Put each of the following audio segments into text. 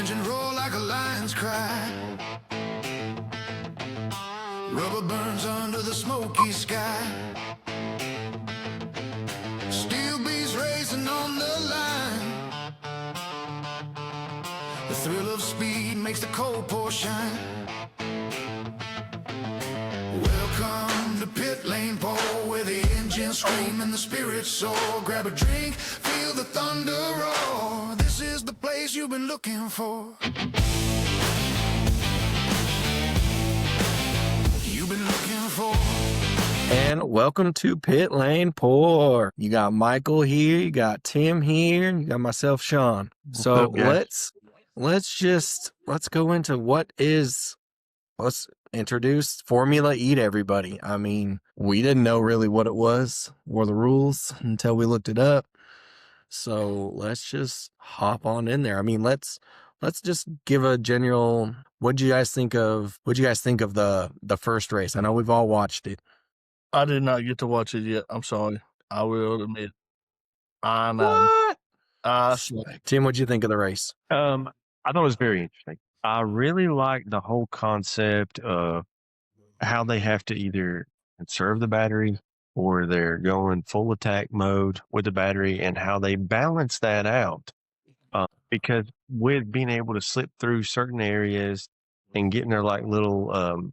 engine roar like a lion's cry. Rubber burns under the smoky sky. Steel beats racing on the line. The thrill of speed makes the cold pour shine. Welcome to Pit Lane Paul, where the engines scream and the spirits soar. Grab a drink, feel the thunder roar. This is the place you've been looking for. You've been looking for. And welcome to Pit Lane Pour. You got Michael here, you got Tim here, you got myself, Sean. So let's go into let's introduce Formula E to everybody. I mean, we didn't know really what it was or the rules until we looked it up. So let's just hop on in there. I mean, let's just give a general, what'd you guys think of the first race? I know we've all watched it. I did not get to watch it yet. I'm sorry. I will admit. I know. What? Tim, what'd you think of the race? I thought it was very interesting. I really like the whole concept of how they have to either conserve the battery or they're going full attack mode with the battery and how they balance that out. Because with being able to slip through certain areas and getting their like little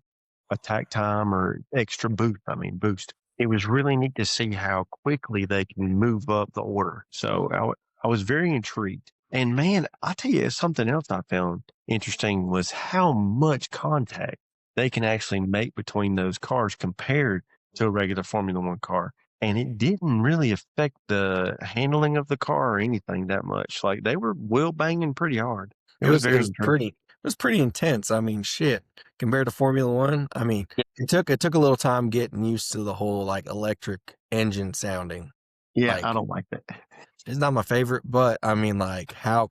attack time or extra boost, it was really neat to see how quickly they can move up the order. So I was very intrigued. And man, I tell you, something else I found interesting was how much contact they can actually make between those cars compared to a regular Formula One car. And it didn't really affect the handling of the car or anything that much. Like they were wheel banging pretty hard. It was pretty intense. I mean, shit. Compared to Formula One, I mean, it took a little time getting used to the whole like electric engine sounding. Yeah, Like, I don't like that. it's not my favorite, but I mean, like how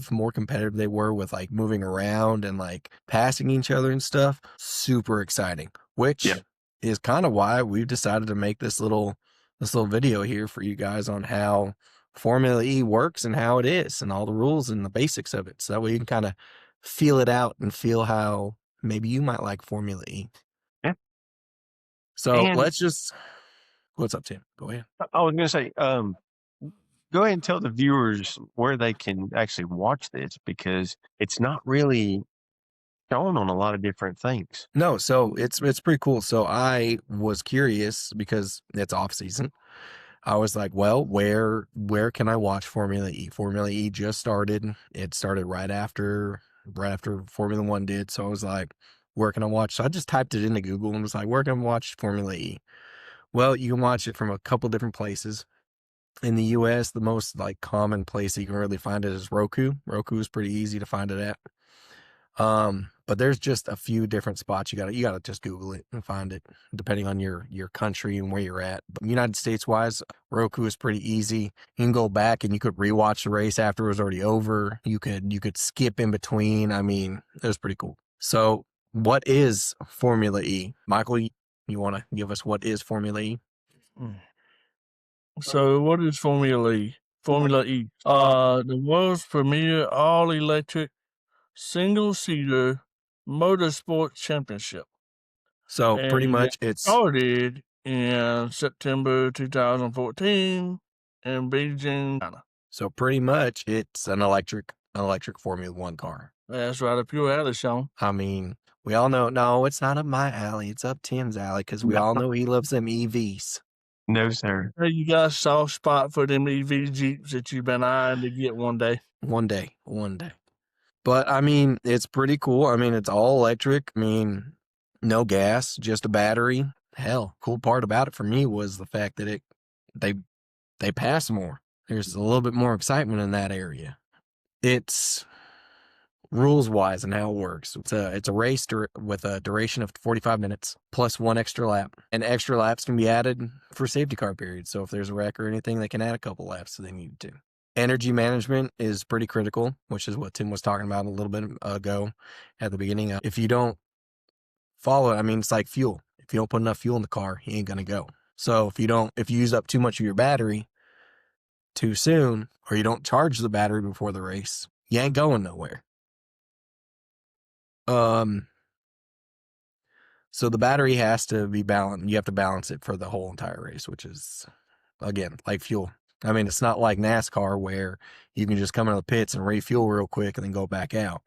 more competitive they were with like moving around and like passing each other and stuff. Super exciting, which is kind of why we've decided to make this little video here for you guys on how Formula E works and how it is and all the rules and the basics of it. So that way you can kind of feel it out and feel how maybe you might like Formula E. Yeah. So And- what's up, Tim? Go ahead. I was going to say, go ahead and tell the viewers where they can actually watch this because it's not really shown on a lot of different things. No, so it's pretty cool. So I was curious because it's off season. I was like, well, where can I watch Formula E? Formula E just started. It started right after Formula One did. So I was like, where can I watch? So I just typed it into Google and was like, where can I watch Formula E? Well, you can watch it from a couple different places. In the US, the most like common place that you can really find it is Roku. Roku is pretty easy to find it at. But there's just a few different spots. You gotta just Google it and find it, depending on your country and where you're at. But United States wise, Roku is pretty easy. You can go back and you could rewatch the race after it was already over. You could skip in between. I mean, it was pretty cool. So what is Formula E? Michael, you want to give us what is Formula E? So what is Formula E? Formula E. The world's premier all-electric single-seater motorsport championship. So pretty And much it's started in September 2014 in Beijing, China. so pretty much it's an electric Formula One car. That's right up your alley, Sean. I mean, we all know, no, it's not up my alley. It's up Tim's alley because we all know he loves them EVs. No, sir. Hey, you got a soft spot for them EV Jeeps that you've been eyeing to get one day. One day. But I mean, it's pretty cool. I mean, it's all electric. I mean, no gas, just a battery. Hell, cool part about it for me was the fact that they pass more. There's a little bit more excitement in that area. It's rules wise and how it works. It's a race with a duration of 45 minutes plus one extra lap. And extra laps can be added for safety car periods. So if there's a wreck or anything, they can add a couple laps if they need to. Energy management is pretty critical, which is what Tim was talking about a little bit ago at the beginning. If you don't follow it, I mean, it's like fuel. If you don't put enough fuel in the car, you ain't going to go. So if you use up too much of your battery too soon, or you don't charge the battery before the race, you ain't going nowhere. Um, so the battery has to be balanced. You have to balance it for the whole entire race, which is, again, like fuel. I mean, it's not like NASCAR where you can just come into the pits and refuel real quick and then go back out.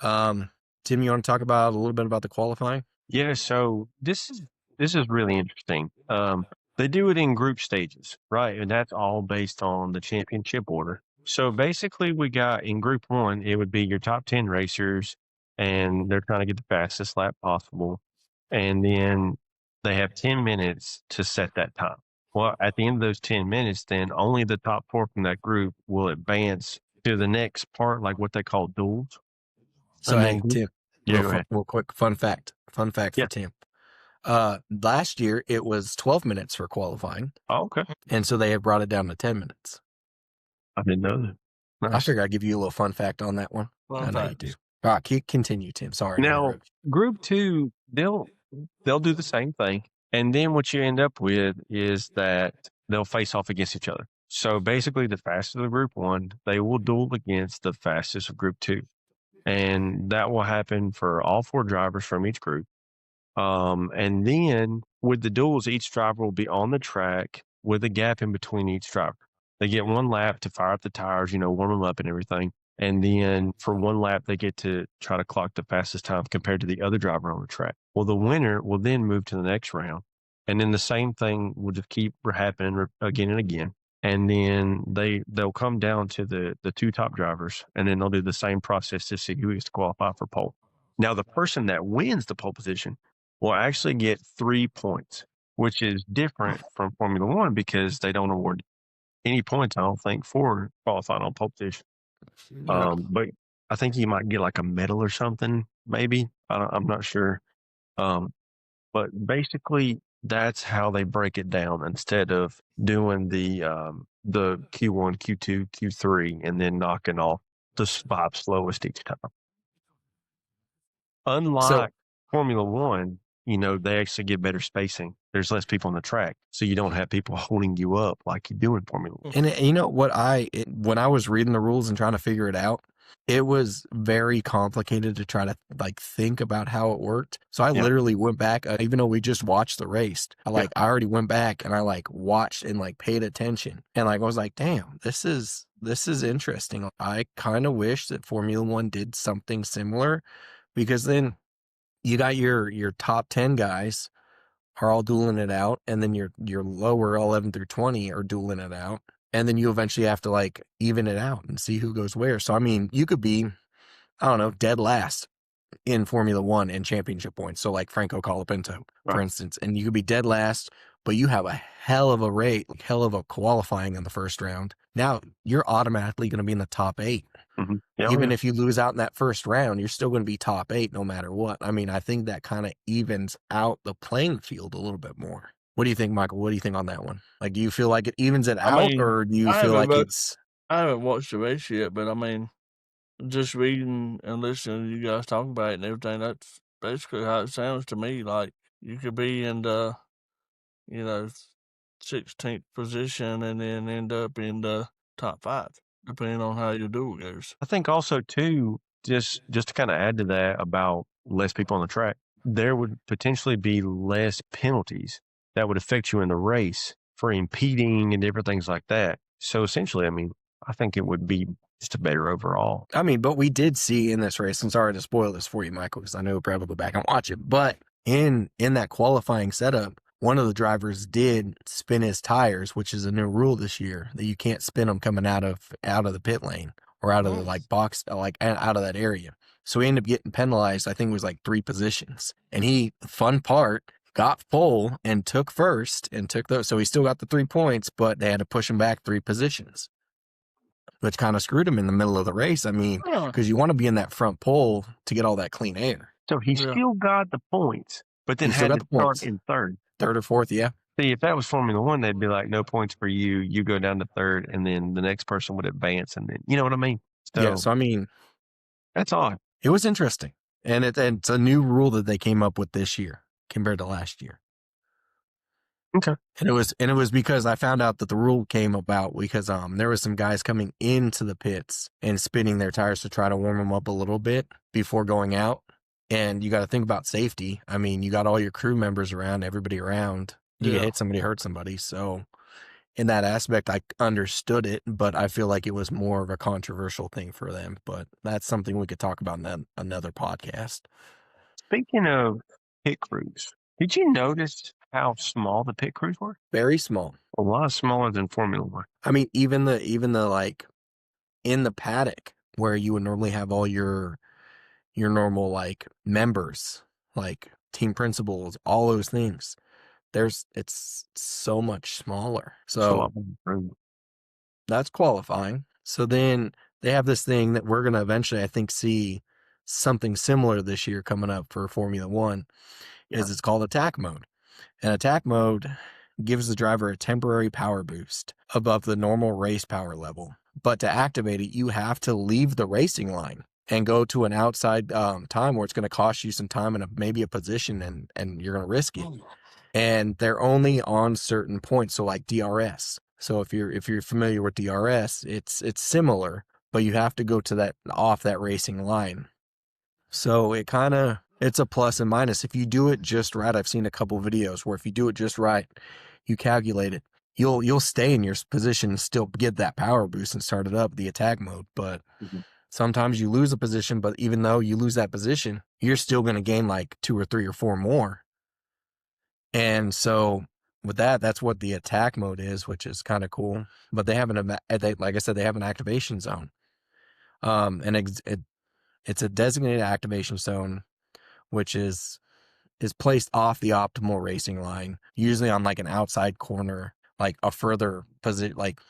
Tim, you want to talk about a little bit about the qualifying? Yeah, so this is really interesting. They do it in group stages, right? And that's all based on the championship order. So basically, we got in group one, it would be your top 10 racers, and they're trying to get the fastest lap possible. And then they have 10 minutes to set that time. Well, at the end of those 10 minutes, then only the top 4 from that group will advance to the next part, like what they call duels. So, And hey, then Tim, yeah, go ahead. real quick fun fact for Yeah. Tim. Last year it was 12 minutes for qualifying, Oh, okay. and so they have brought it down to 10 minutes. I didn't know that. I Nice. figure I'd give you a little fun fact on that one. I Fun know you fact. do. All right, continue, Tim. Sorry. I Now, interrupted group two, they'll do the same thing, and then what you end up with is that they'll face off against each other. So basically, the fastest of group one, they will duel against the fastest of group two, and that will happen for all 4 drivers from each group. And then with the duels, each driver will be on the track with a gap in between each driver. They get 1 lap to fire up the tires, warm them up and everything. And then for 1 lap, they get to try to clock the fastest time compared to the other driver on the track. Well, the winner will then move to the next round. And then the same thing will just keep happening again and again. And then they'll come down to the 2 top drivers, and then they'll do the same process to see who is to qualify for pole. Now, the person that wins the pole position will actually get 3 points, which is different from Formula One because they don't award any points, I don't think, for qualifying on pole position. But I think you might get like a medal or something, maybe. I'm not sure. But basically, that's how they break it down instead of doing the Q1, Q2, Q3, and then knocking off the 5 slowest each time. Unlike Formula One, they actually get better spacing. There's less people on the track, so you don't have people holding you up like you do in Formula One. And you know what? When I was reading the rules and trying to figure it out, it was very complicated to try to think about how it worked. So I literally went back, even though we just watched the race. I already went back and I watched and paid attention, and I was like, damn, this is interesting. I kind of wish that Formula One did something similar, because then you got your top 10 guys are all dueling it out, and then your lower 11 through 20 are dueling it out, and then you eventually have to even it out and see who goes where. So I mean, you could be, I don't know, dead last in Formula One in championship points. So Franco Colapinto, for instance, and you could be dead last, but you have a hell of a rate, hell of a qualifying in the first round. Now you're automatically going to be in the top 8. Mm-hmm. Yeah, Even if you lose out in that first round, you're still going to be top 8 no matter what. I mean, I think that kind of evens out the playing field a little bit more. What do you think, Michael? What do you think on that one? Do you feel like it evens it out, or do you feel like it's... I haven't watched the race yet, but I mean, just reading and listening to you guys talk about it and everything, that's basically how it sounds to me. Like, you could be in the, 16th position and then end up in the top 5, depending on how your duel goes. I think also too, just to kind of add to that about less people on the track, there would potentially be less penalties that would affect you in the race for impeding and different things like that. So essentially, I mean, I think it would be just a better overall. I mean, but we did see in this race, and sorry to spoil this for you, Michael, because I know we'll probably go back and watch it, but in that qualifying setup, one of the drivers did spin his tires, which is a new rule this year, that you can't spin them coming out of the pit lane or out of the box, out of that area. So he ended up getting penalized. I think it was 3 positions, and he, fun part, got pole and took first and took those. So he still got the 3 points, but they had to push him back 3 positions, which kind of screwed him in the middle of the race. I mean, because you want to be in that front pole to get all that clean air. So he still got the points, but then had to start in third or fourth. Yeah. See, if that was Formula One, they'd be like, no points for you. You go down to third, and then the next person would advance, and then you know what I mean. So I mean, that's odd. It was interesting, and it's a new rule that they came up with this year compared to last year. Okay. And it was because I found out that the rule came about because there was some guys coming into the pits and spinning their tires to try to warm them up a little bit before going out. And you got to think about safety. I mean, you got all your crew members around, everybody around. You Yeah. get hit somebody, hurt somebody. So in that aspect, I understood it, but I feel like it was more of a controversial thing for them. But that's something we could talk about in another podcast. Speaking of pit crews, did you notice how small the pit crews were? Very small. A lot smaller than Formula One. I mean, even the like in the paddock where you would normally have all your normal like members, like team principals, all those things. It's so much smaller. It's a So lot more room. that's qualifying. So then they have this thing that we're going to eventually, I think, see something similar this year coming up for Formula One. Is it's called attack mode. And attack mode gives the driver a temporary power boost above the normal race power level. But to activate it, you have to leave the racing line and go to an outside time where it's going to cost you some time and maybe a position, and you're going to risk it. And they're only on certain points. So like DRS. So if you're familiar with DRS, it's similar, but you have to go to that off that racing line. So it's a plus and minus. If you do it just right, I've seen a couple videos where if you do it just right, you calculate it, you'll stay in your position and still get that power boost and start it up, the attack mode. But sometimes you lose a position, but even though you lose that position, you're still going to gain like 2 or 3 or 4 more. And so with that, that's what the attack mode is, which is kind of cool. But they have like I said, they have an activation zone. And it's a designated activation zone, which is placed off the optimal racing line, usually on like an outside corner, like a further position, like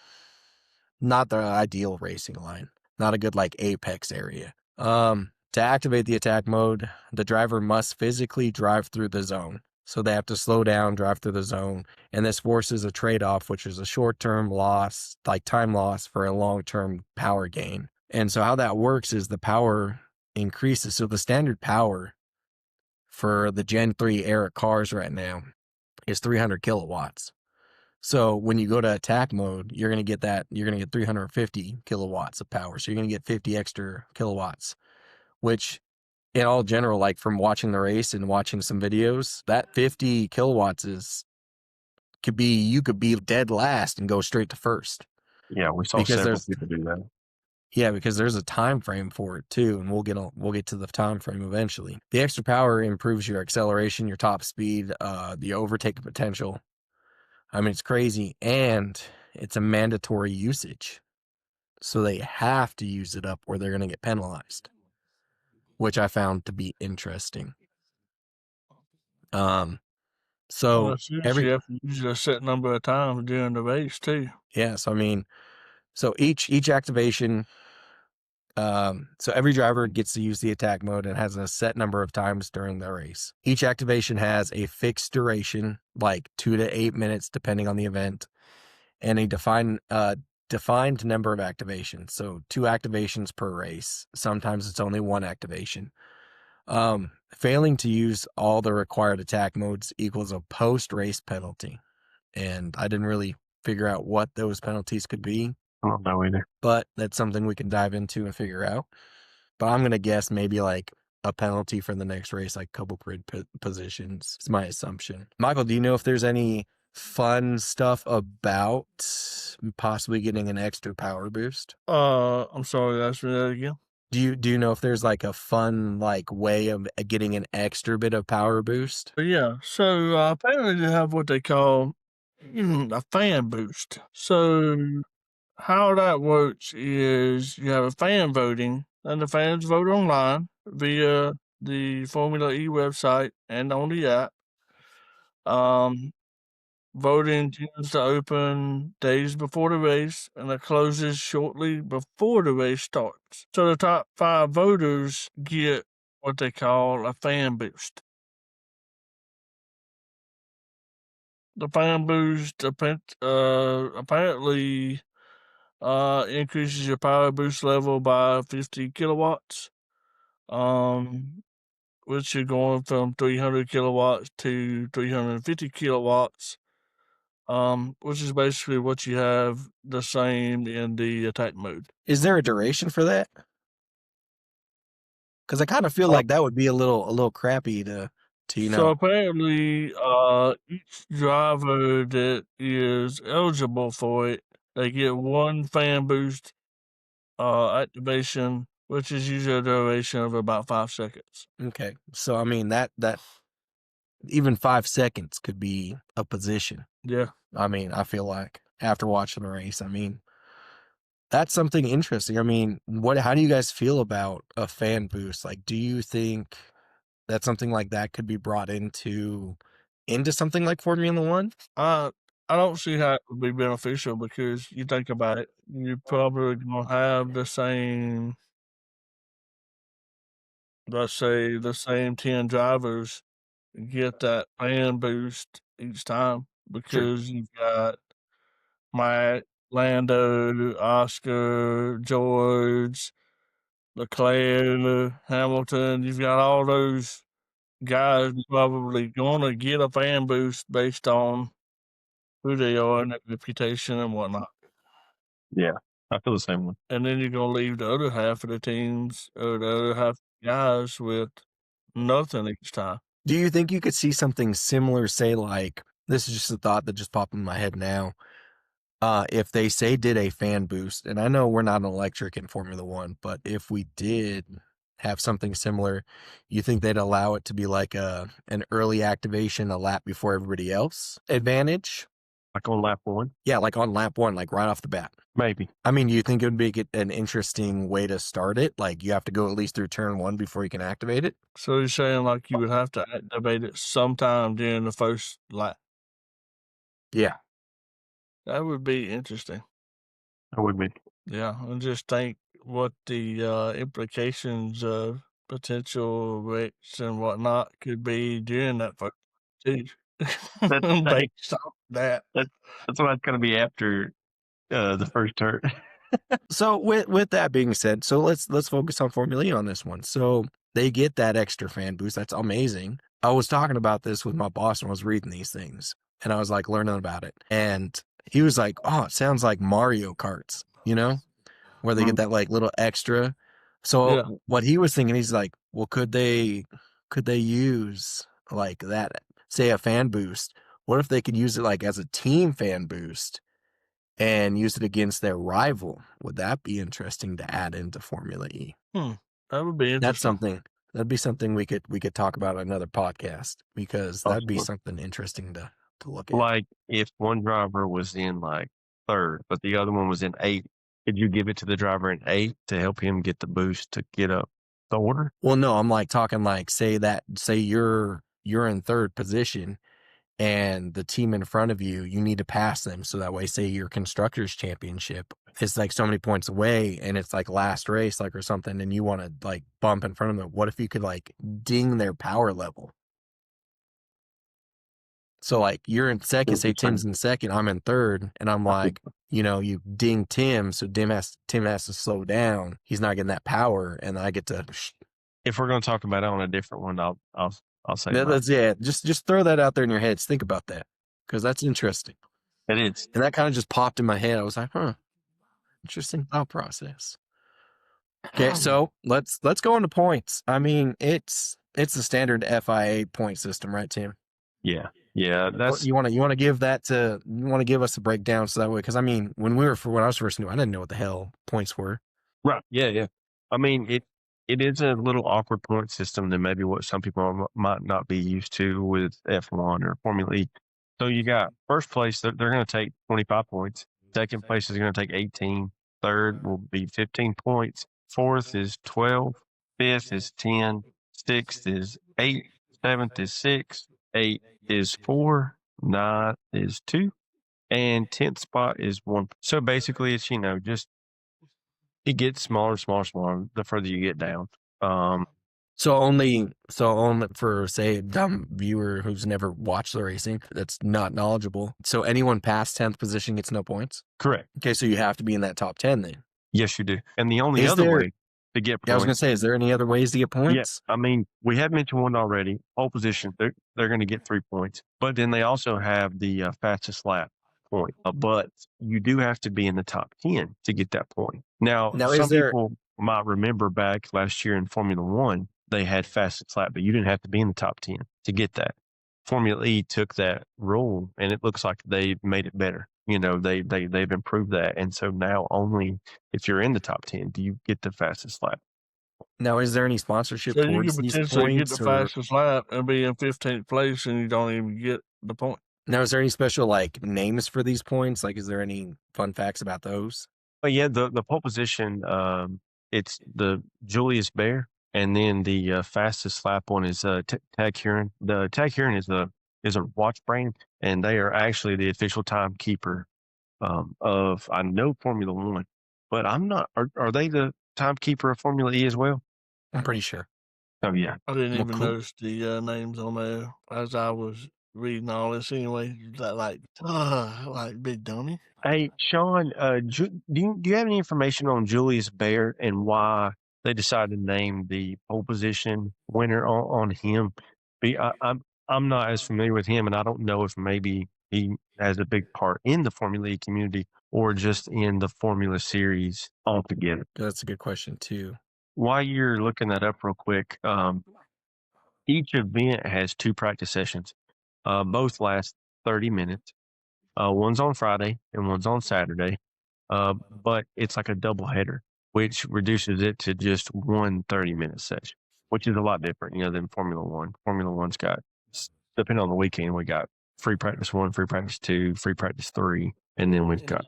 not the ideal racing line, not a good like apex area. To activate the attack mode, the driver must physically drive through the zone. So they have to slow down, drive through the zone. And this forces a trade-off, which is a short-term loss, like time loss for a long-term power gain. And so how that works is the power increases. So the standard power for the Gen 3 era cars right now is 300 kilowatts. So when you go to attack mode, you're going to get 350 kilowatts of power. So you're going to get 50 extra kilowatts, which in all general, like from watching the race and watching some videos, that 50 kilowatts you could be dead last and go straight to first. Yeah, we saw Because several people do that. Yeah, because there's a time frame for it too, and we'll get to the time frame eventually. The extra power improves your acceleration, your top speed, the overtake potential. I mean, it's crazy, and it's a mandatory usage. So they have to use it up or they're going to get penalized, which I found to be interesting. So you have to use a set number of times during the race too. Yeah, so I mean, so each activation, so every driver gets to use the attack mode and has a set number of times during the race. Each activation has a fixed duration, like 2 to 8 minutes, depending on the event, and a defined number of activations. So 2 activations per race. Sometimes it's only 1 activation. Failing to use all the required attack modes equals a post-race penalty. And I didn't really figure out what those penalties could be. I don't know either. But that's something we can dive into and figure out. But I'm going to guess maybe like a penalty for the next race, like couple grid positions. It's my assumption. Michael, do you know if there's any fun stuff about possibly getting an extra power boost? I'm sorry, ask me that again. Do you know if there's like a fun like way of getting an extra bit of power boost? Yeah, so apparently they have what they call a fan boost. So how that works is you have a fan voting, and the fans vote online via the Formula E website and on the app. Voting tends to open days before the race, and it closes shortly before the race starts. So the top 5 voters get what they call a fan boost. The fan boost apparently increases your power boost level by 50 kilowatts, which you're going from 300 kilowatts to 350 kilowatts which is basically what you have the same in the attack mode. Is there a duration for that? Because I kind of feel like that would be a little crappy to So apparently, each driver that is eligible for it, they get one fan boost activation, which is usually a duration of about 5 seconds. Okay. So I mean that even 5 seconds could be a position. Yeah. I mean, I feel like after watching the race, I mean, that's something interesting. I mean, how do you guys feel about a fan boost? Like, do you think that something like that could be brought into something like Formula One? I don't see how it would be beneficial because you think about it, you're probably gonna have the same, let's say, the same 10 drivers get that fan boost each time because you've got Matt, Lando, Oscar, George, Leclerc, Hamilton. You've got all those guys probably gonna get a fan boost based on who they are and their reputation and whatnot. Yeah, I feel the same way. And then you're gonna leave the other half of the teams or the other half of the guys with nothing each time. Do you think you could see something similar, say like, this is just a thought that just popped in my head now. If they did a fan boost, and I know we're not an electric in Formula One, but if we did have something similar, you think they'd allow it to be like an early activation, a lap before everybody else advantage? Like on lap 1? Yeah, like on lap 1, like right off the bat. Maybe. I mean, you think it would be an interesting way to start it? Like you have to go at least through turn 1 before you can activate it? So you're saying like you would have to activate it sometime during the first lap? Yeah. That would be interesting. That would be. Yeah, and just think what the implications of potential wrecks and whatnot could be during that first too. Based on that. That's why it's gonna be after the first turn. So with that being said, so let's focus on Formula E on this one. So they get that extra fan boost. That's amazing. I was talking about this with my boss when I was reading these things, and I was like learning about it. And he was like, "Oh, it sounds like Mario Karts, you know, where they get that like little extra." So what he was thinking, he's like, "Well, could they use like that, say a fan boost? What if they could use it like as a team fan boost and use it against their rival? Would that be interesting to add into Formula E?" That would be interesting. That'd be something we could talk about on another podcast, because that'd be something interesting to look at. Like if one driver was in like 3rd, but the other one was in 8th, could you give it to the driver in 8th to help him get the boost to get up the order? Well, no, I'm like talking like say you're in 3rd position and the team in front of you need to pass them. So that way, say your constructors championship is like so many points away and it's like last race, like or something, and you want to like bump in front of them. What if you could like ding their power level? So like you're in second, say Tim's in second, I'm in 3rd, and I'm like, you ding Tim, so Tim has to slow down. He's not getting that power, and I get to. If we're going to talk about it on a different one, I'll say that. Just throw that out there in your heads. Think about that, because that's interesting. It is, and that kind of just popped in my head. I was like, interesting thought process. Okay, so let's go into points. I mean, it's the standard FIA point system, right, Tim? Yeah. That's you want to give us a breakdown so that way, because I mean, when I was first new, I didn't know what the hell points were. Right. Yeah. I mean, it is a little awkward point system than maybe what some people might not be used to with F1 or Formula E. So you got first place, they're going to take 25 points. Second place is going to take 18. Third will be 15 points. Fourth is 12. Fifth is 10. Sixth is 8. Seventh is 6. 8 is 4. 9 is 2. And 10th spot is 1. So basically it's, just it gets smaller the further you get down. So only for, say, a dumb viewer who's never watched the racing, that's not knowledgeable. So anyone past 10th position gets no points? Correct. Okay, so you have to be in that top 10 then. Yes, you do. And the only other way to get points. I was going to say, is there any other ways to get points? Yes. I mean, we have mentioned one already. Pole position, they're going to get 3 points. But then they also have the fastest lap. point. But you do have to be in the top 10 to get that point. Now, Now, is some there people might remember back last year in Formula One, they had fastest lap, but you didn't have to be in the top 10 to get that. Formula E took that rule, and it looks like they made it better. You know, they've improved that, and so now only if you're in the top 10 do you get the fastest lap. now is there any sponsorship So you towards could these potentially get the points, or fastest lap and be in 15th place, and you don't even get the point. now is there any special like names for these points? Like, is there any fun facts about those? But yeah, the pole position, it's the Julius Baer, and then the fastest lap one is Tag Heuer. The Tag Heuer is a watch brand, and they are actually the official timekeeper of, I know, Formula One, but I'm not. Are they the timekeeper of Formula E as well? I'm pretty sure. Oh yeah. I didn't Well, even cool. notice the names on there as I was reading all this anyway. Like big dummy. Hey, Sean, do you have any information on Julius Baer and why they decided to name the pole position winner on him? I'm not as familiar with him, and I don't know if maybe he has a big part in the Formula E community or just in the Formula Series altogether. That's a good question too. While you're looking that up real quick, each event has 2 practice sessions. Both last 30 minutes. One's on Friday and one's on Saturday. But it's like a double header, which reduces it to just one 30-minute session, which is a lot different, than Formula One. Formula One's got, depending on the weekend, we got free practice 1, free practice 2, free practice 3, and then we've got.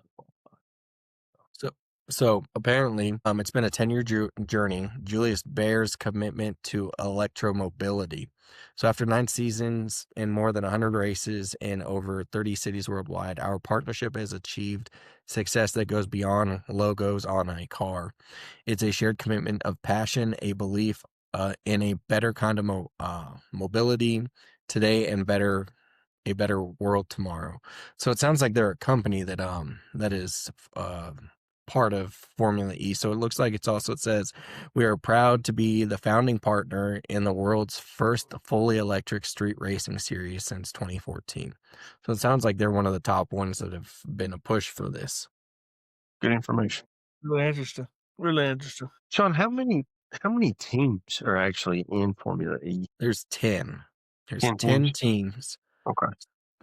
So apparently, it's been a 10-year journey. Julius Baer's commitment to electromobility. So after 9 seasons and more than 100 races in over 30 cities worldwide, our partnership has achieved success that goes beyond logos on a car. It's a shared commitment of passion, a belief in a better kind of mobility today and a better world tomorrow. So it sounds like they're a company that is part of Formula E. So it looks like it says, we are proud to be the founding partner in the world's first fully electric street racing series since 2014. So it sounds like they're one of the top ones that have been a push for this. Good information. Really interesting. Really interesting. Sean, how many teams are actually in Formula E? There's 10. There's 10 10 teams. Okay.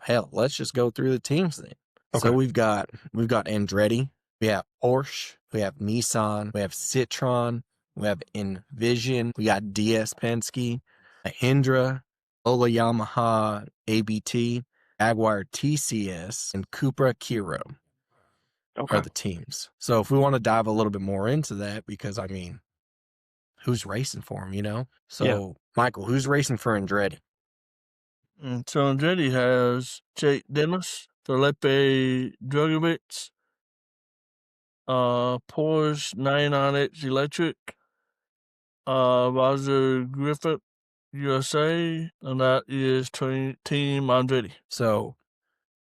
Hell, let's just go through the teams then. So Okay. we've got Andretti, we have Porsche, we have Nissan, we have Citroen, we have Envision, we got DS Penske, Mahindra, Ola Yamaha ABT, Jaguar TCS, and Cupra Kiro Okay. are the teams. So if we want to dive a little bit more into that, because I mean, who's racing for them, So Yeah. Michael, who's racing for Andretti? And so Andretti has Jake Dennis, Felipe Drugovich, Porsche 99X Electric, Roger Griffith, USA, and that is Team Andretti. So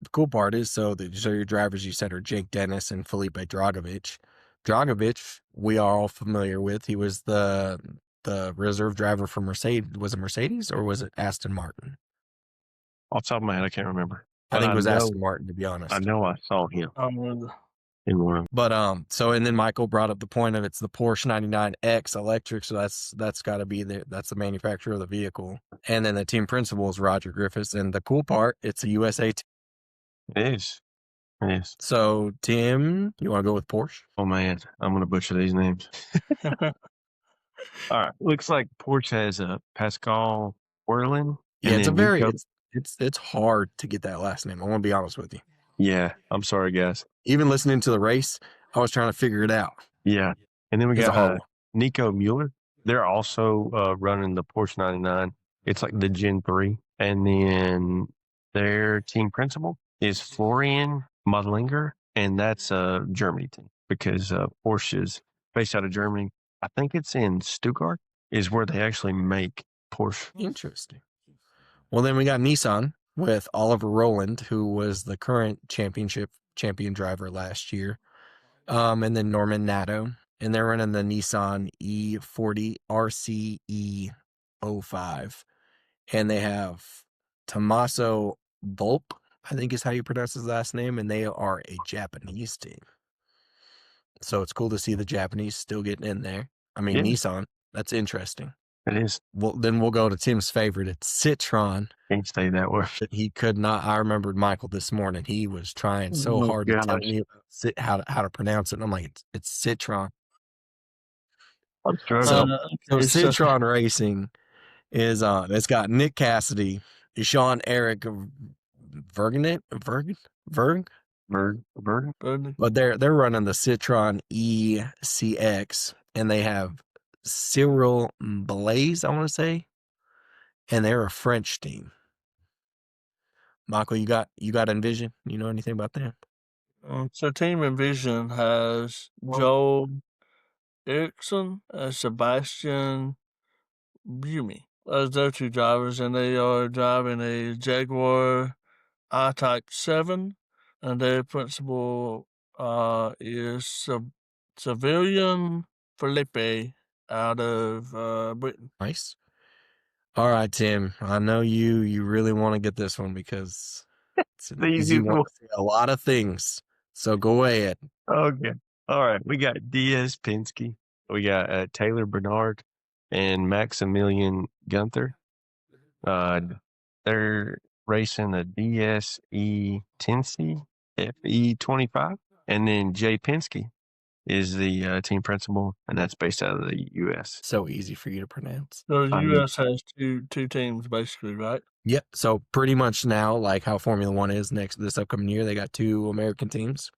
the cool part is, so your drivers you said are Jake Dennis and Felipe Drugovich. Drugovich, we are all familiar with. He was the reserve driver for Mercedes. Was it Mercedes or was it Aston Martin? Off the top of my head, I can't remember. I But think it was know- Aston Martin, to be honest. I know I saw him I remember. in one of them. But so and then Michael brought up the point of it's the Porsche 99X electric, so that's got to be that's the manufacturer of the vehicle. And then the team principal is Roger Griffiths, and the cool part, it's a USA team. It is. It is. So Tim, you want to go with Porsche? Oh man, I'm gonna butcher these names. All right. Looks like Porsche has Pascal Wehrlein. Yeah, and it's a then very Nico- it's hard to get that last name. I want to be honest with you. Yeah, I'm sorry, guys. Even listening to the race, I was trying to figure it out. Yeah, and then we It's a hard got Nico Mueller. They're also running the Porsche 99. It's like the Gen 3, and then their team principal is Florian Modlinger, and that's a Germany team because Porsche is based out of Germany. I think it's in Stuttgart is where they actually make Porsche. Interesting. Well, then we got Nissan with Oliver Rowland, who was the current champion driver last year. And then Norman Nato. And they're running the Nissan E40 RCE 05. And they have Tommaso Volpe I think is how you pronounce his last name, and they are a Japanese team. So it's cool to see the Japanese still getting in there. I mean, Yeah. Nissan, that's interesting. It is. Well, then we'll go to Tim's favorite. It's Citron. Can't stay that word. That he could not. I remembered Michael this morning. He was trying so Oh, hard to tell gosh. me how to pronounce it. And I'm like, it's Citron. I'm struggling. So Okay, so Citron Racing is it's got Nick Cassidy, Sean Eric Verg, Verdon. but they're running the Citron ECX, and they have Cyril Blaze, I want to say, and they're a French team. Michael, you got Envision? You know anything about them? so Team Envision has Joel Erickson and Sebastian Bumy as their two drivers, and they are driving a Jaguar I-Type 7, and their principal is Civilian Felipe out of Britain. Nice. All right, Tim. I know you really want to get this one because it's an easy one to see a lot of things. So go ahead. Okay. All right. We got DS Penske. We got Taylor Bernard and Maximilian Gunther. They're racing the DSE Tennessee FE25. And then Jay Penske is the team principal, and that's based out of the U.S. So easy for you to pronounce. So the I U.S. has two teams, basically, right? Yep. So pretty much now, like how Formula One is this upcoming year, they got two American teams.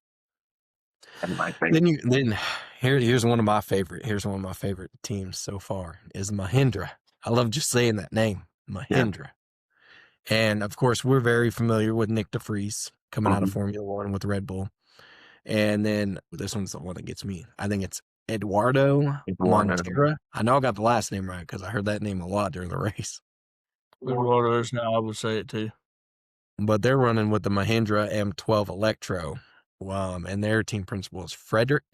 Then here's one of my favorite. Here's one of my favorite teams so far is Mahindra. I love just saying that name, Mahindra. Yeah. And of course, we're very familiar with Nick DeVries coming out of Formula One with Red Bull. And then this one's the one that gets me. I think it's Eduardo Montera. I know I got the last name right because I heard that name a lot during the race. Eduardo is now, I would say it too. But they're running with the Mahindra M12 Electro. And their team principal is Frederick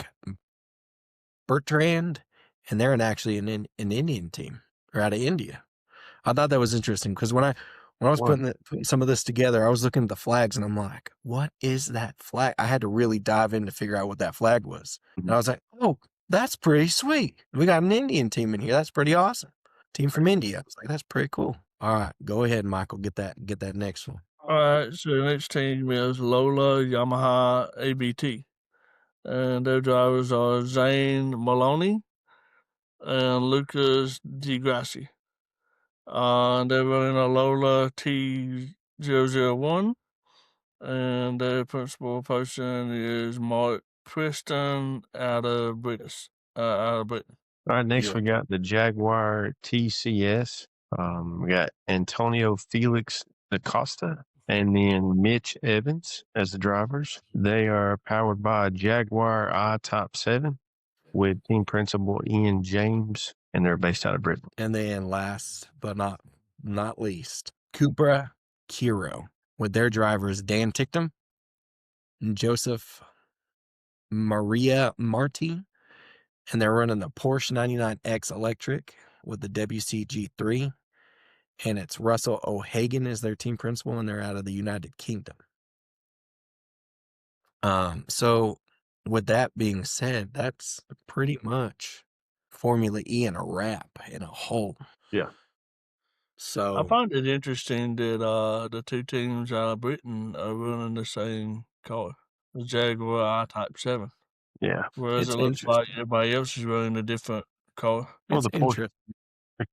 Bertrand, and they're actually an Indian team. They're out of India. I thought that was interesting because when I was putting some of this together, I was looking at the flags and I'm like, what is that flag? I had to really dive in to figure out what that flag was. And I was like, oh, that's pretty sweet. We got an Indian team in here. That's pretty awesome. Team from India. I was like, that's pretty cool. All right, go ahead, Michael. Get that next one. All right, so the next team is Lola Yamaha ABT. And their drivers are Zane Maloney and Lucas DeGrassi. They're running a Lola T001. And their principal person is Mark Preston out of Britain. All right, next we got the Jaguar TCS. We got Antonio Felix Acosta and then Mitch Evans as the drivers. They are powered by a Jaguar I-Type 7 with team principal Ian James, and they're based out of Britain. And then last but not least, Cupra Kiro with their drivers Dan Ticktum, Joseph Maria Marti, and they're running the Porsche 99X Electric with the WCG3. And it's Russell O'Hagan is their team principal, and they're out of the United Kingdom. So with that being said, that's pretty much Formula E in a wrap, in a whole. Yeah. So I find it interesting that the two teams out of Britain are running the same car, the Jaguar I-Type 7. Yeah. Whereas it looks like everybody else is running a different car. Well, the Porsche.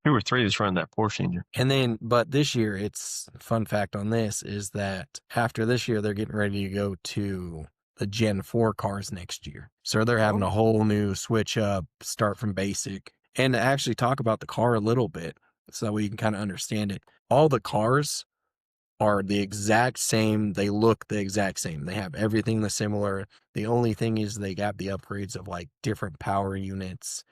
2 or 3 that's running that Porsche engine. And then, but this year, it's fun fact on this is that after this year, they're getting ready to go to the Gen 4 cars next year. So they're having a whole new switch up, start from basic, and to actually talk about the car a little bit so that we can kind of understand it. All the cars are the exact same. They look the exact same. They have everything the similar. The only thing is they got the upgrades of like different power units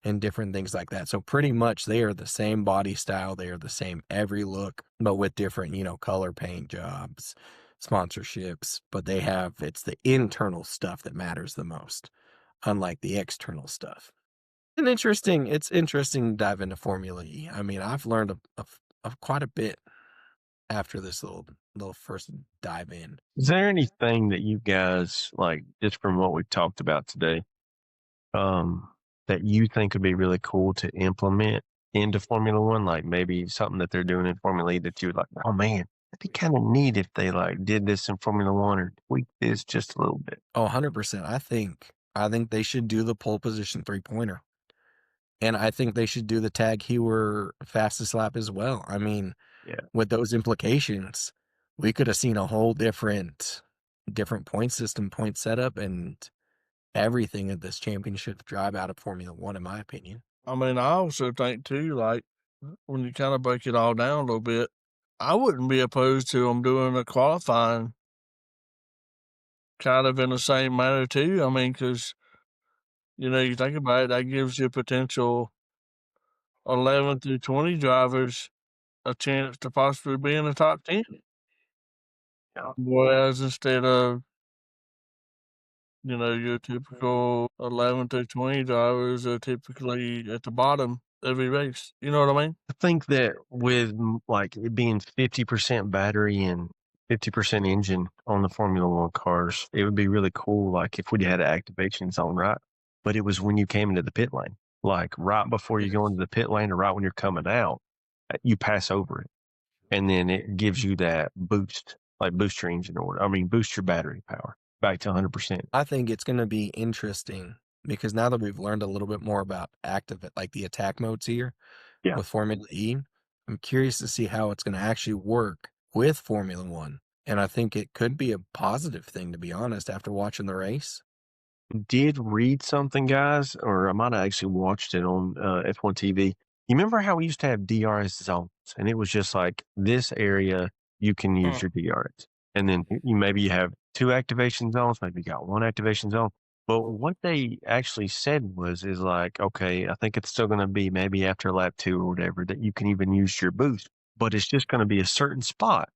and different things like that. So pretty much they are the same body style. They are the same every look, but with different, color paint jobs, sponsorships. But it's the internal stuff that matters the most, unlike the external stuff. It's interesting to dive into Formula E. I mean, I've learned of quite a bit after this little first dive in. Is there anything that you guys like, just from what we've talked about today, that you think would be really cool to implement into Formula One? Like maybe something that they're doing in Formula E that you would like, oh man, it'd be kind of neat if they like did this in Formula One or tweak this just a little bit. Oh, 100%. I think they should do the pole position 3-pointer. And I think they should do the Tag Heuer fastest lap as well. I mean, Yeah. with those implications, we could have seen a whole different point system, point setup, and everything of this championship drive out of Formula One, in my opinion. I mean, I also think too, like when you kind of break it all down a little bit, I wouldn't be opposed to them doing a qualifying kind of in the same manner too. I mean, because you think about it, that gives you potential 11 through 20 drivers a chance to possibly be in the top 10. Yeah. Whereas instead of your typical 11 through 20 drivers are typically at the bottom every race. You know what I mean? I think that with like it being 50% battery and 50% engine on the Formula One cars, it would be really cool. Like if we had an activation zone, right? But it was when you came into the pit lane, like right before you go into the pit lane or right when you're coming out, you pass over it. And then it gives you that boost, like boost your engine order. I mean, boost your battery power back to 100%. I think it's going to be interesting because now that we've learned a little bit more about like the attack modes here Yeah. with Formula E, I'm curious to see how it's going to actually work with Formula One. And I think it could be a positive thing, to be honest, after watching the race. Did read something, guys, or I might have actually watched it on F1 TV. You remember how we used to have DRS zones, and it was just like this area you can use your DRS, and then maybe you have 2 activation zones, maybe you got 1 activation zone. But what they actually said is like, okay, I think it's still going to be maybe after lap 2 or whatever that you can even use your boost, but it's just going to be a certain spot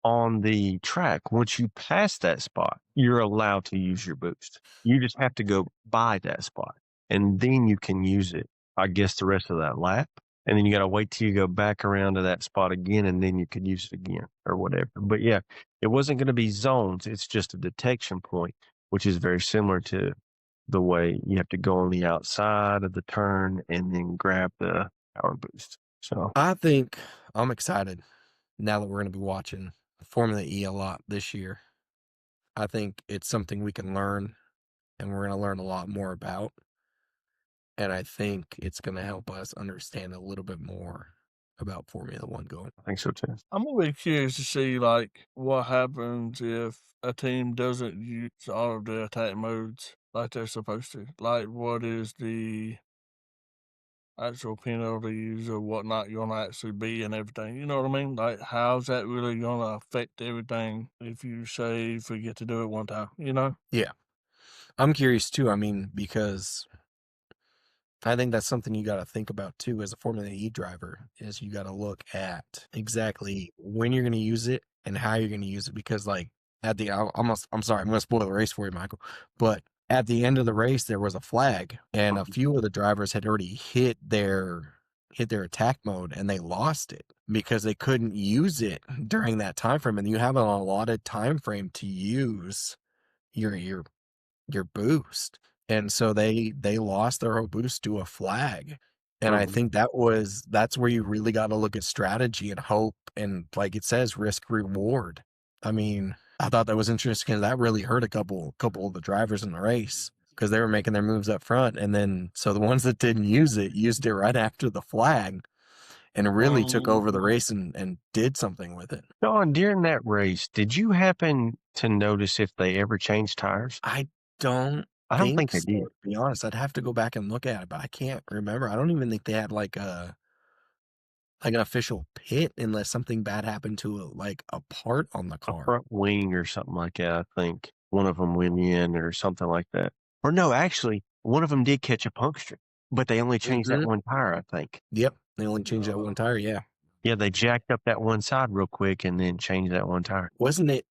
on the track. Once you pass that spot, you're allowed to use your boost. You just have to go by that spot, and then you can use it, I guess, the rest of that lap. And then you got to wait till you go back around to that spot again, and then you could use it again or whatever. But yeah, it wasn't going to be zones. It's just a detection point, which is very similar to the way you have to go on the outside of the turn and then grab the power boost. So I think I'm excited now that we're going to be watching Formula E a lot this year. I think it's something we can learn, and we're going to learn a lot more about. And I think it's going to help us understand a little bit more about Formula One going. I think so too. I'm gonna be curious to see like what happens if a team doesn't use all of the attack modes like they're supposed to. Like, what is the actual penalties or whatnot gonna actually be and everything? You know what I mean? Like, how's that really gonna affect everything if you say forget to do it one time? You know? Yeah. I'm curious too. I mean, because I think that's something you got to think about too as a Formula E driver is you got to look at exactly when you're going to use it and how you're going to use it. Because like I'm sorry, I'm going to spoil the race for you, Michael, but at the end of the race, there was a flag and a few of the drivers had already hit their attack mode and they lost it because they couldn't use it during that time frame. And you have an allotted time frame to use your boost. And so they lost their whole boost to a flag. And I think that's where you really got to look at strategy and hope. And like it says, risk reward. I mean, I thought that was interesting because that really hurt a couple of the drivers in the race because they were making their moves up front. And then, so the ones that didn't use it used it right after the flag and really took over the race and did something with it. John, during that race, did you happen to notice if they ever changed tires? I don't think they so, did. to be honest. I'd have to go back and look at it, but I can't remember. I don't even think they had like an official pit unless something bad happened to a part on the A car. front wing or something like that. I think one of them went in or something like that. Or no, actually, one of them did catch a puncture, but they only changed that one tire, I think. Yep, they only changed that one tire. Yeah, Yeah, they jacked up that one side real quick and then changed that one tire. wasn't it?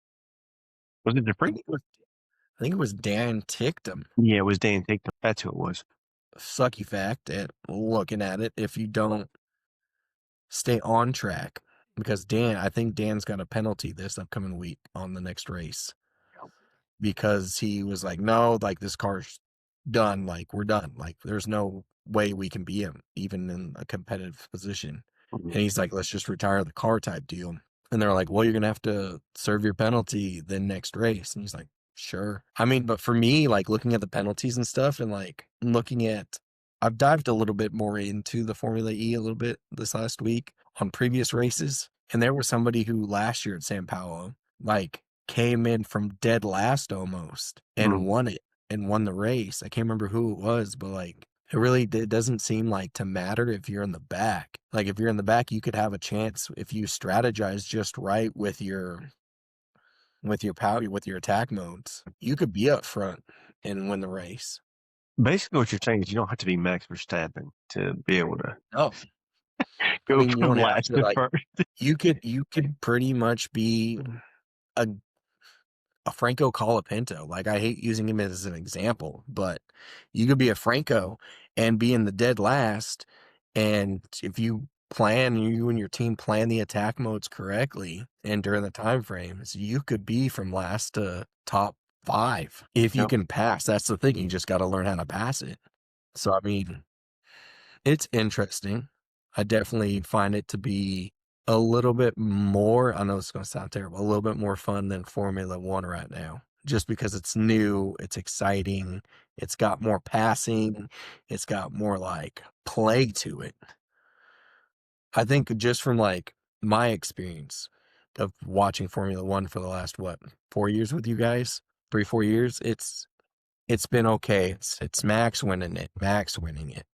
Was it the I free? think it was Dan Ticktum. Yeah, it was Dan Ticktum. That's who it was. Sucky fact at looking at it, if you don't stay on track because I think Dan's got a penalty this upcoming week on the next race because he was like, no, like this car's done. Like we're done. Like there's no way we can be him even in a competitive position. And he's like, let's just retire the car type deal. And they're like, well, you're going to have to serve your penalty the next race. And he's like, sure. I mean, but for me, like looking at the penalties and stuff and like looking at, I've dived a little bit more into the Formula E a little bit this last week on previous races. And there was somebody who last year at Sao Paulo, like came in from dead last almost and won it and won the race. I can't remember who it was, but like, it doesn't seem like to matter if you're in the back. Like if you're in the back, you could have a chance if you strategize just right with your power, with your attack modes. You could be up front and win the race. Basically, what you're saying is you don't have to be Max Verstappen to be able to Oh, go I mean, you from don't have last to to like. first. You could pretty much be a Franco Colapinto. Like I hate using him as an example, but you could be a Franco and be in the dead last. And if you and your team plan the attack modes correctly and during the time frames, you could be from last to top 5 if you can pass. That's the thing. You just got to learn how to pass it. So, I mean, it's interesting. I definitely find it to be a little bit more, I know it's going to sound terrible, a little bit more fun than Formula One right now, just because it's new, it's exciting, it's got more passing, it's got more like play to it. I think just from like my experience of watching Formula One for the last 4 years with you guys, 3-4 years, it's been okay. It's Max winning it.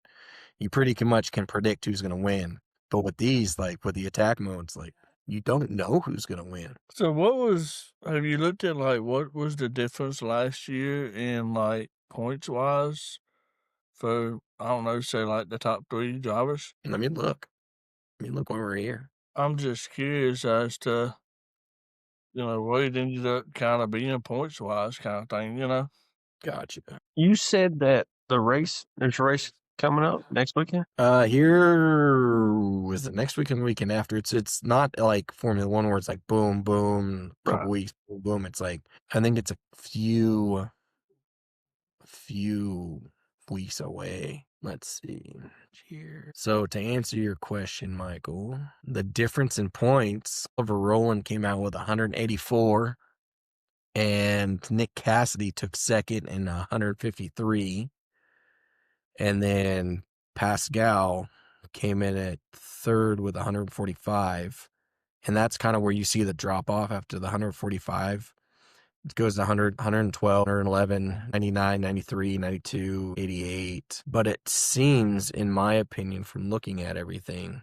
You pretty much can predict who's going to win. But with these, like with the attack modes, like you don't know who's going to win. So have you looked at like what was the difference last year in like points wise for, I don't know, say like the top 3 drivers? Let me look while we're here. I'm just curious as to, what it ended up kind of being points wise kind of thing, Gotcha. You said that there's a race coming up next weekend? Here was it next weekend, the weekend after. It's not like Formula One where it's like boom, boom, couple weeks, boom, boom. It's like, I think it's a few weeks away. Let's see. Here. So to answer your question, Michael, the difference in points, Oliver Rowland came out with 184 and Nick Cassidy took second in 153. And then Pascal came in at third with 145. And that's kind of where you see the drop off after the 145. It goes to 100, 112, 111, 99, 93, 92, 88. But it seems, in my opinion, from looking at everything,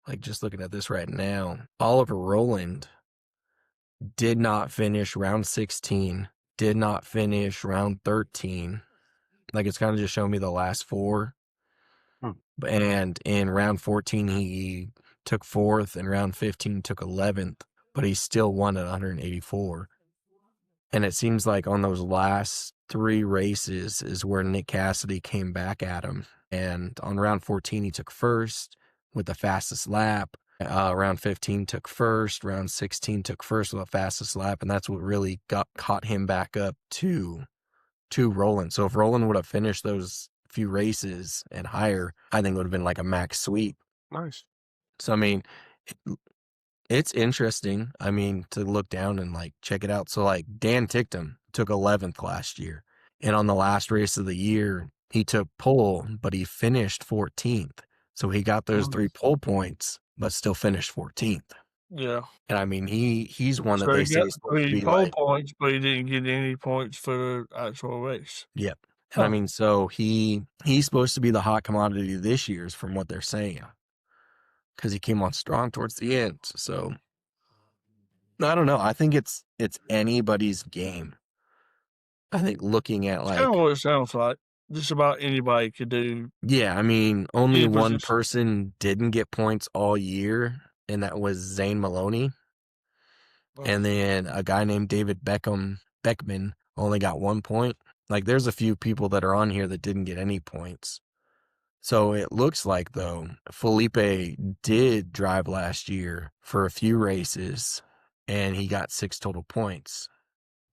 like just looking at this right now, Oliver Rowland did not finish round 16, did not finish round 13. Like it's kind of just showing me the last 4. And in round 14, he took 4th, and round 15 took 11th. But he still won at 184. And it seems like on those last 3 races is where Nick Cassidy came back at him. And on round 14, he took 1st with the fastest lap. Round 15 took 1st. Round 16 took 1st with the fastest lap. And that's what really caught him back up to Rowland. So if Rowland would have finished those few races and higher, I think it would have been like a max sweep. Nice. So, I mean, it's interesting, I mean, to look down and like check it out. So like Dan Ticktum took 11th last year. And on the last race of the year, he took pole, but he finished 14th. So he got those 3 pole points, but still finished 14th. Yeah. And I mean, he's one that So they he say got is supposed to 3 be pole like, points, but he didn't get any points for the actual race. yep. And I mean, so he's supposed to be the hot commodity this year, from what they're saying, because he came on strong towards the end. So I don't know. I think it's anybody's game. I think looking at like, kind of what it sounds like. Just about anybody could do. yeah, I mean, only Any one position. person didn't get points all year, and that was Zane Maloney. And then a guy named David Beckman only got 1 point. Like, there's a few people that are on here that didn't get any points. So it looks like, though, Felipe did drive last year for a few races, and he got 6 total points.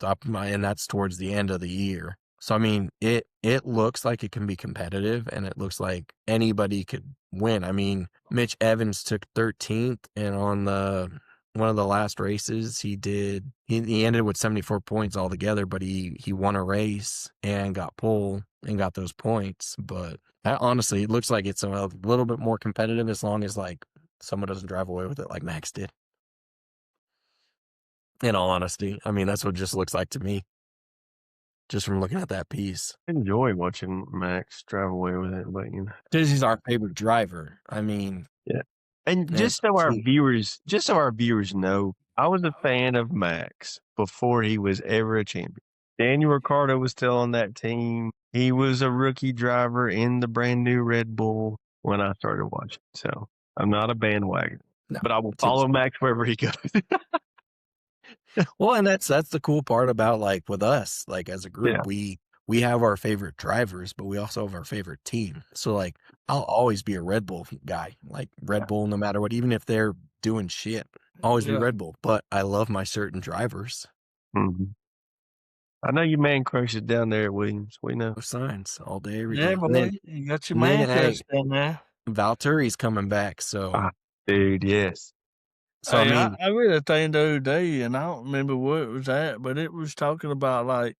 And that's towards the end of the year. So I mean, it looks like it can be competitive, and it looks like anybody could win. I mean, Mitch Evans took 13th, and on one of the last races, he ended with 74 points altogether, but he won a race and got pole and got those points. But honestly, it looks like it's a little bit more competitive as long as like someone doesn't drive away with it like Max did. In all honesty, I mean, that's what it just looks like to me, just from looking at that piece. I enjoy watching Max drive away with it, but Because he's our favorite driver. I mean, yeah. And Yeah, just so our he- viewers know, I was a fan of Max before he was ever a champion. Daniel Ricciardo was still on that team. He was a rookie driver in the brand new Red Bull when I started watching. So I'm not a bandwagon, No, but I will it's follow Max wherever he goes. well, and that's the cool part about like with us, like as a group, Yeah. we have our favorite drivers, but we also have our favorite team. So like, I'll always be a Red Bull guy, like Red Bull, no matter what, even if they're doing shit, always be Yeah. Red Bull. But I love my certain drivers. Mhm. I know you man crushes down there at Williams. We know. No signs all day, every day. Yeah, And boy, then you got your and then, man hey, crush down there. Valtteri's coming back, so Ah, dude, yes. so I Hey, mean, I read a thing the other day, and I don't remember where it was at, but it was talking about like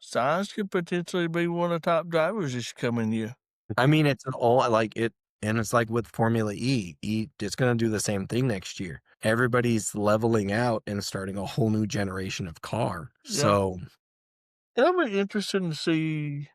Sainz could potentially be one of the top drivers this coming year. I mean, it's all like it, and it's like with Formula E. It's going to do the same thing next year. Everybody's leveling out and starting a whole new generation of car. Yeah. So It'll be interesting to see,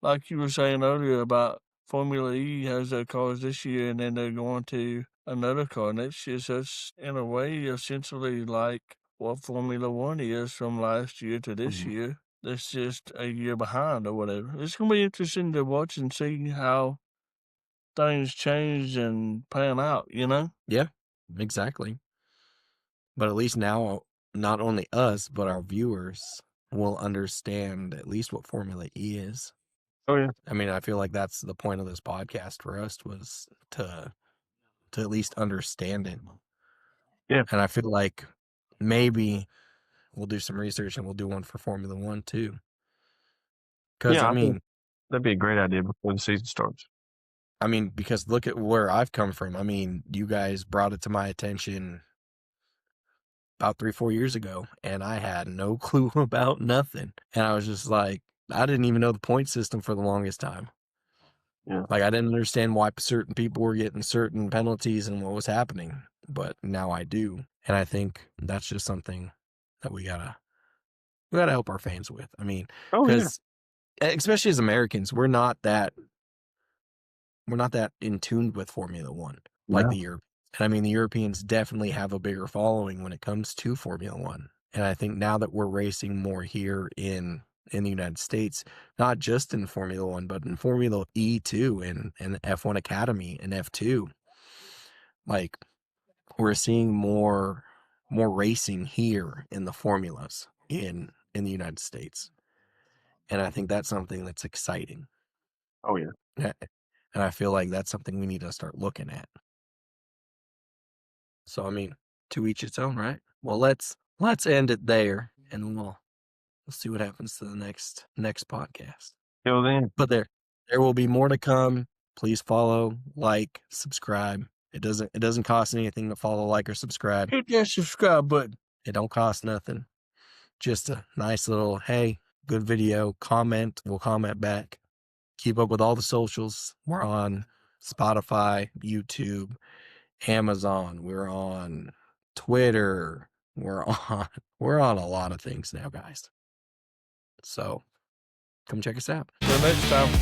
like you were saying earlier about Formula E has their cars this year, and then they're going to another car next year. So it's in a way essentially like what Formula One is from last year to this Mhm. year. That's just a year behind or whatever. It's gonna be interesting to watch and see how things change and pan out, you know? yeah, exactly. But at least now, not only us, but our viewers will understand at least what Formula E is. Oh yeah. I mean, I feel like that's the point of this podcast for us, was to at least understand it. Yeah. And I feel like maybe we'll do some research and we'll do one for Formula One too. Because Yeah, I I think mean, that'd be a great idea before the season starts. because look at where I've come from. I mean, you guys brought it to my attention about 3-4 years ago, and I had no clue about nothing. And I was just like, I didn't even know the point system for the longest time. Yeah. Like, I didn't understand why certain people were getting certain penalties and what was happening, but now I do. And I think that's just something that we gotta help our fans with. I mean, Oh yeah. because especially as Americans, we're not that in tune with Formula One like No. the Europeans. And I mean, the Europeans definitely have a bigger following when it comes to Formula One. And I think now that we're racing more here in the United States, not just in Formula One, but in Formula E too, and F1 Academy and F2, like we're seeing more racing here in the formulas in the United States. And I think that's something that's exciting. Oh yeah. And I feel like that's something we need to start looking at. So I mean, to each its own, right? Well, let's end it there, and we'll see what happens to the next podcast. Till then. But there will be more to come. Please follow, like, subscribe. It doesn't cost anything to follow, like, or subscribe. Hit that subscribe button. It don't cost nothing. Just a nice little, hey, good video. Comment. We'll comment back. Keep up with all the socials. We're on Spotify, YouTube, Amazon. We're on Twitter. We're on a lot of things now, guys. So come check us out. Till next time.